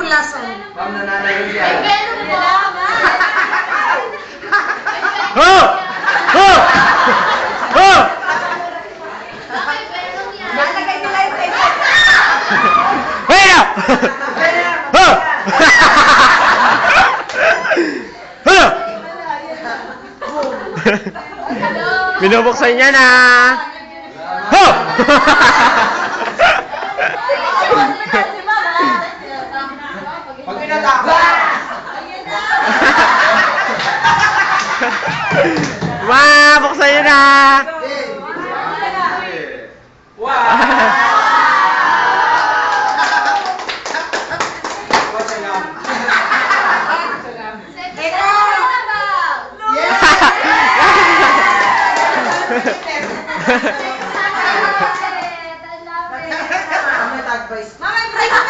lason. Ma'am, nananayo siya. Ay, meron mo. Oh! Oh! Oh! Bakit meron yan? Nalagay nila yung tayo. Wait up! Oh! Hello! Binubuksan niya na. Ho! Pag pinataka. Wow! Buksan niya na. Wow! Wasalam. Mama, tag-vice. Mama, break na!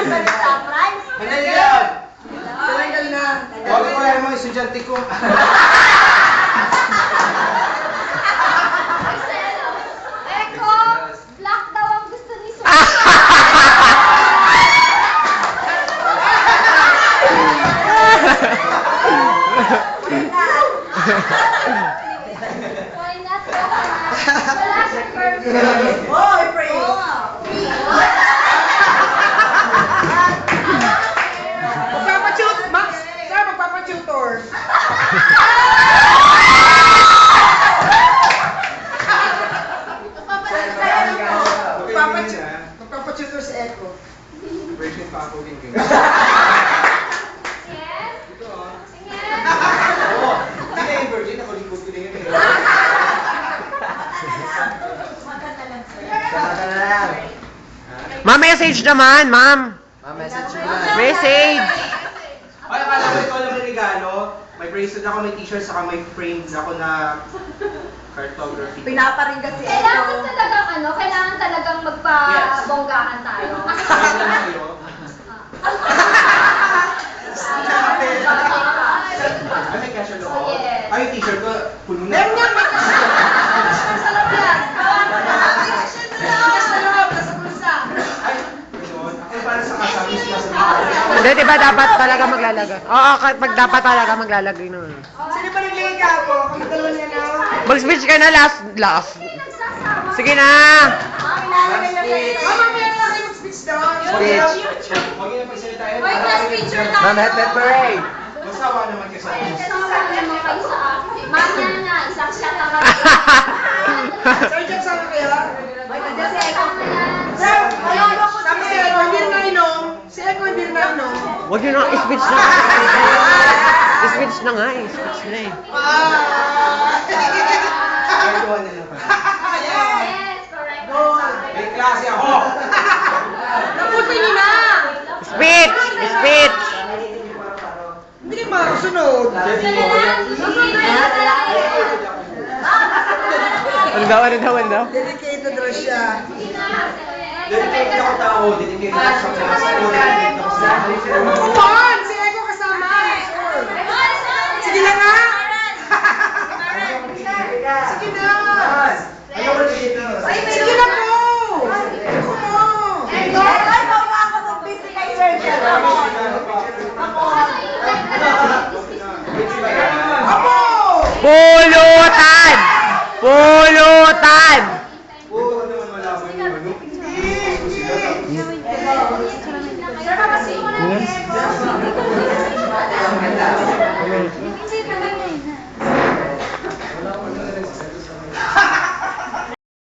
Surprise! Madali lang. Talagal na. Huwag ko lang mga estudyante ko. Eko, black daw ang gusto ni Sue. Why not? Wala siyang perfect. Oh, I pray. Magpapachut, Max. Sir, magpapatutor. Magpapatutor si Echo. Virgin pa ako din. Yes? Ito ah. Yes? Oo. Hindi na yung virgin. Ako likod ko na yun eh. Samata na lang. Ma'am, message naman, ma'am. Message mo na. Message. Ay, akala ko ito lang yung regalo. May bracelet ako, may t-shirt, saka may frames ako na cartography. Pinaparinggan si Kailangan Echo. talagang kailangan talagang magpabonggahan tayo. Sabi lang sa'yo. Ay, may cashier loob. Yes. Ay, yung t-shirt ko, puno na. Meron nga, may sa loob yan. Sa loob, nasa bulsa. Ay, gano'n. Ako para sa kasabi sa Hindi, di ba dapat talaga maglalagay? Oo, pag dapat talaga maglalagay nun. Sino ba naglagay ka po? Kami dalawa niya na. Mag-speech ka na last. Sige na. Mama, may lalaki mag-speech doon. Speech. Huwag yun ang pagsalita yun. Wait, last picture tayo. Ma'am, head parade. Masawa naman kasi. Kasama naman kayo sa akin. Mamaya na, isang shot ang Sir, Jack, sama kayo? Kasi Eko na yan. Sir, ayun, sabi si Echo, hindi na inom. Si Echo hindi na inom. Huwag yun na, speech na. Speech na nga eh, speech na eh. Ay, doon na lang pala. Yes, correct. May klase ako. Nabuti niyo na! Speech! Speech! Hindi kayo makasunod. Ano daw? Dedicated daw siya. Dedicated ako tao. Dedicated ako sa mga school. Dedicated ako sa Come on! Si Echo kasama. Sige na nga! Sige na! Ayaw ko na dito. Ay, may